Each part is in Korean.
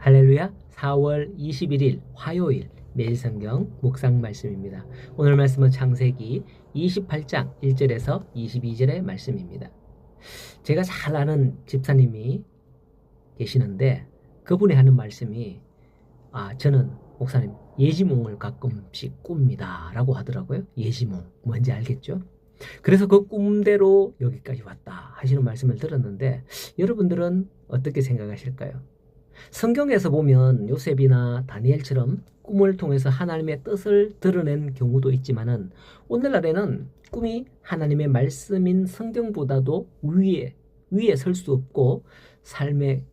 할렐루야. 4월 21일 화요일 매일성경 묵상 말씀입니다. 오늘 말씀은 창세기 28장 1절에서 22절의 말씀입니다. 제가 잘 아는 집사님이 계시는데 그분이 하는 말씀이 저는 목사님 예지몽을 가끔씩 꿉니다 라고 하더라고요. 예지몽 뭔지 알겠죠? 그래서 그 꿈대로 여기까지 왔다 하시는 말씀을 들었는데 여러분들은 어떻게 생각하실까요? 성경에서 보면 요셉이나 다니엘처럼 꿈을 통해서 하나님의 뜻을 드러낸 경우도 있지만은 오늘날에는 꿈이 하나님의 말씀인 성경보다도 위에 설 수 없고 삶의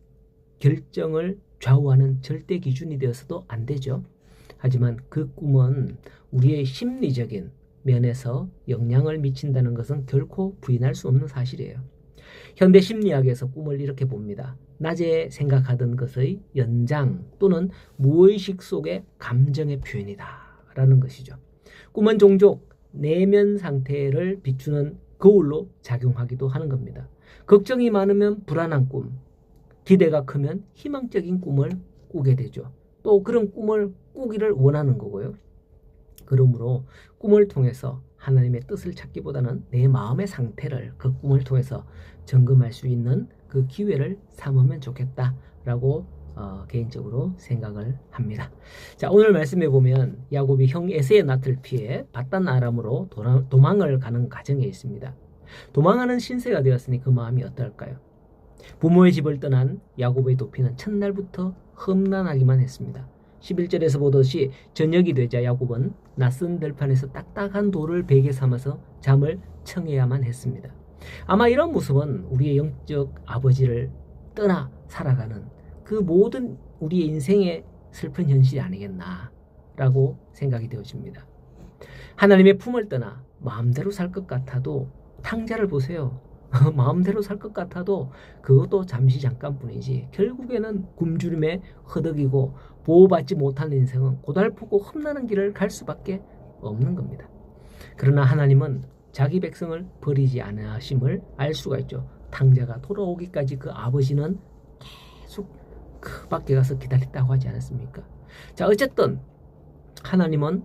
결정을 좌우하는 절대 기준이 되어서도 안 되죠. 하지만 그 꿈은 우리의 심리적인 면에서 영향을 미친다는 것은 결코 부인할 수 없는 사실이에요. 현대 심리학에서 꿈을 이렇게 봅니다. 낮에 생각하던 것의 연장 또는 무의식 속의 감정의 표현이다 라는 것이죠. 꿈은 종종 내면 상태를 비추는 거울로 작용하기도 하는 겁니다. 걱정이 많으면 불안한 꿈, 기대가 크면 희망적인 꿈을 꾸게 되죠. 또 그런 꿈을 꾸기를 원하는 거고요. 그러므로 꿈을 통해서 하나님의 뜻을 찾기보다는 내 마음의 상태를 그 꿈을 통해서 점검할 수 있는 그 기회를 삼으면 좋겠다라고 개인적으로 생각을 합니다. 자, 오늘 말씀에 보면 야곱이 형 에서의 낯을 피해 바단 아람으로 도망을 가는 과정에 있습니다. 도망하는 신세가 되었으니 그 마음이 어떨까요? 부모의 집을 떠난 야곱의 도피는 첫날부터 험난하기만 했습니다. 11절에서 보듯이 저녁이 되자 야곱은 낯선 들판에서 딱딱한 돌을 베개 삼아서 잠을 청해야만 했습니다. 아마 이런 모습은 우리의 영적 아버지를 떠나 살아가는 그 모든 우리의 인생의 슬픈 현실이 아니겠나라고 생각이 되어집니다. 하나님의 품을 떠나 마음대로 살 것 같아도 탕자를 보세요. 마음대로 살 것 같아도 그것도 잠시 잠깐뿐이지 결국에는 굶주림에 허덕이고 보호받지 못한 인생은 고달프고 험난한 길을 갈 수밖에 없는 겁니다. 그러나 하나님은 자기 백성을 버리지 않으심을 알 수가 있죠. 탕자가 돌아오기까지 그 아버지는 계속 그 밖에 가서 기다렸다고 하지 않았습니까? 자, 어쨌든 하나님은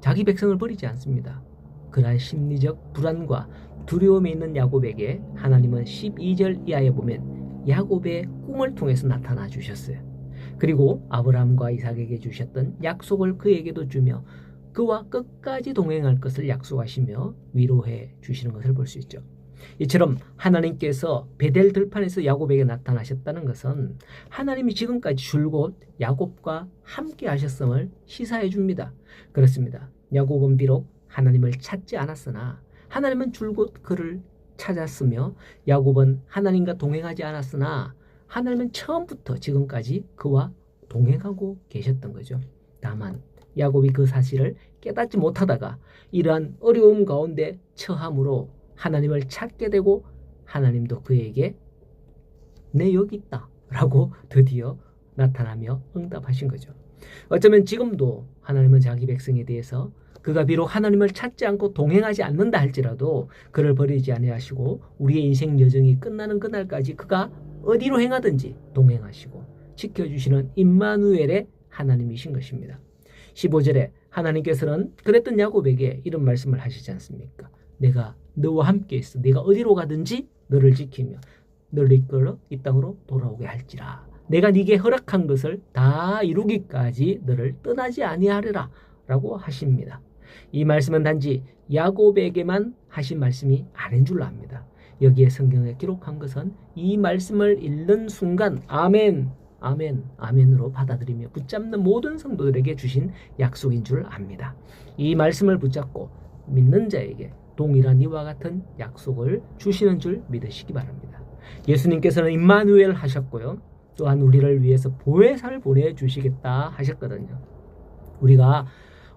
자기 백성을 버리지 않습니다. 그날 심리적 불안과 두려움에 있는 야곱에게 하나님은 12절 이하에 보면 야곱의 꿈을 통해서 나타나 주셨어요. 그리고 아브라함과 이삭에게 주셨던 약속을 그에게도 주며 그와 끝까지 동행할 것을 약속하시며 위로해 주시는 것을 볼 수 있죠. 이처럼 하나님께서 베델 들판에서 야곱에게 나타나셨다는 것은 하나님이 지금까지 줄곧 야곱과 함께 하셨음을 시사해 줍니다. 그렇습니다. 야곱은 비록 하나님을 찾지 않았으나 하나님은 줄곧 그를 찾았으며 야곱은 하나님과 동행하지 않았으나 하나님은 처음부터 지금까지 그와 동행하고 계셨던 거죠. 다만 야곱이 그 사실을 깨닫지 못하다가 이러한 어려움 가운데 처함으로 하나님을 찾게 되고 하나님도 그에게 내 여기 있다 라고 드디어 나타나며 응답하신 거죠. 어쩌면 지금도 하나님은 자기 백성에 대해서 그가 비록 하나님을 찾지 않고 동행하지 않는다 할지라도 그를 버리지 아니하시고 우리의 인생 여정이 끝나는 그날까지 그가 어디로 행하든지 동행하시고 지켜주시는 임마누엘의 하나님이신 것입니다. 15절에 하나님께서는 그랬던 야곱에게 이런 말씀을 하시지 않습니까? 내가 너와 함께 있어. 내가 어디로 가든지 너를 지키며 너를 이끌어 이 땅으로 돌아오게 할지라. 내가 네게 허락한 것을 다 이루기까지 너를 떠나지 아니하리라 라고 하십니다. 이 말씀은 단지 야곱에게만 하신 말씀이 아닌 줄로 압니다. 여기에 성경에 기록한 것은 이 말씀을 읽는 순간 아멘, 아멘, 아멘으로 받아들이며 붙잡는 모든 성도들에게 주신 약속인 줄 압니다. 이 말씀을 붙잡고 믿는 자에게 동일한 이와 같은 약속을 주시는 줄 믿으시기 바랍니다. 예수님께서는 임마누엘 하셨고요. 또한 우리를 위해서 보혜사를 보내주시겠다 하셨거든요. 우리가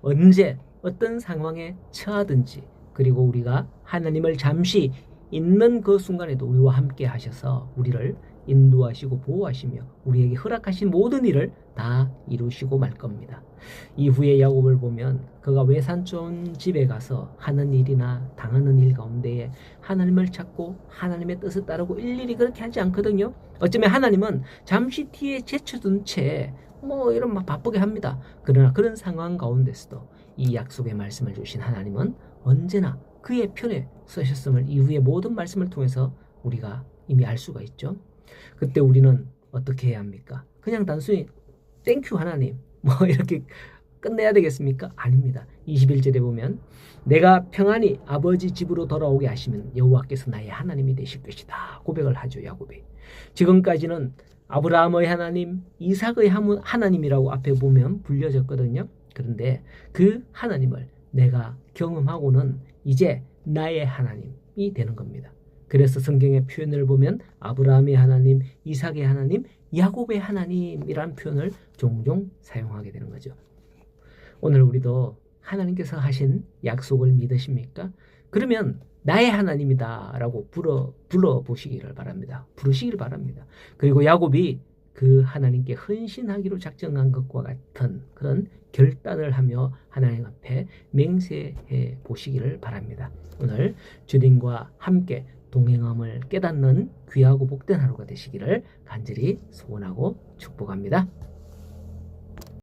언제 어떤 상황에 처하든지 그리고 우리가 하나님을 잠시 있는 그 순간에도 우리와 함께 하셔서 우리를 인도하시고 보호하시며 우리에게 허락하신 모든 일을 다 이루시고 말 겁니다. 이후에 야곱을 보면 그가 외산 좋은 집에 가서 하는 일이나 당하는 일 가운데에 하나님을 찾고 하나님의 뜻을 따르고 일일이 그렇게 하지 않거든요. 어쩌면 하나님은 잠시 뒤에 제쳐둔 채 이런 막 바쁘게 합니다. 그러나 그런 상황 가운데서도 이 약속의 말씀을 주신 하나님은 언제나 그의 편에 서셨음을 이후의 모든 말씀을 통해서 우리가 이미 알 수가 있죠. 그때 우리는 어떻게 해야 합니까? 그냥 단순히 땡큐 하나님 이렇게 끝내야 되겠습니까? 아닙니다. 21절에 보면 내가 평안히 아버지 집으로 돌아오게 하시면 여호와께서 나의 하나님이 되실 것이다 고백을 하죠. 야곱이. 지금까지는 아브라함의 하나님, 이삭의 하나님이라고 앞에 보면 불려졌거든요. 그런데 그 하나님을 내가 경험하고는 이제 나의 하나님이 되는 겁니다. 그래서 성경의 표현을 보면 아브라함의 하나님, 이삭의 하나님, 야곱의 하나님이라는 표현을 종종 사용하게 되는 거죠. 오늘 우리도 하나님께서 하신 약속을 믿으십니까? 그러면 나의 하나님이다 라고 불러보시기를 바랍니다. 부르시기를 바랍니다. 그리고 야곱이 그 하나님께 헌신하기로 작정한 것과 같은 그런 결단을 하며 하나님 앞에 맹세해 보시기를 바랍니다. 오늘 주님과 함께 동행함을 깨닫는 귀하고 복된 하루가 되시기를 간절히 소원하고 축복합니다.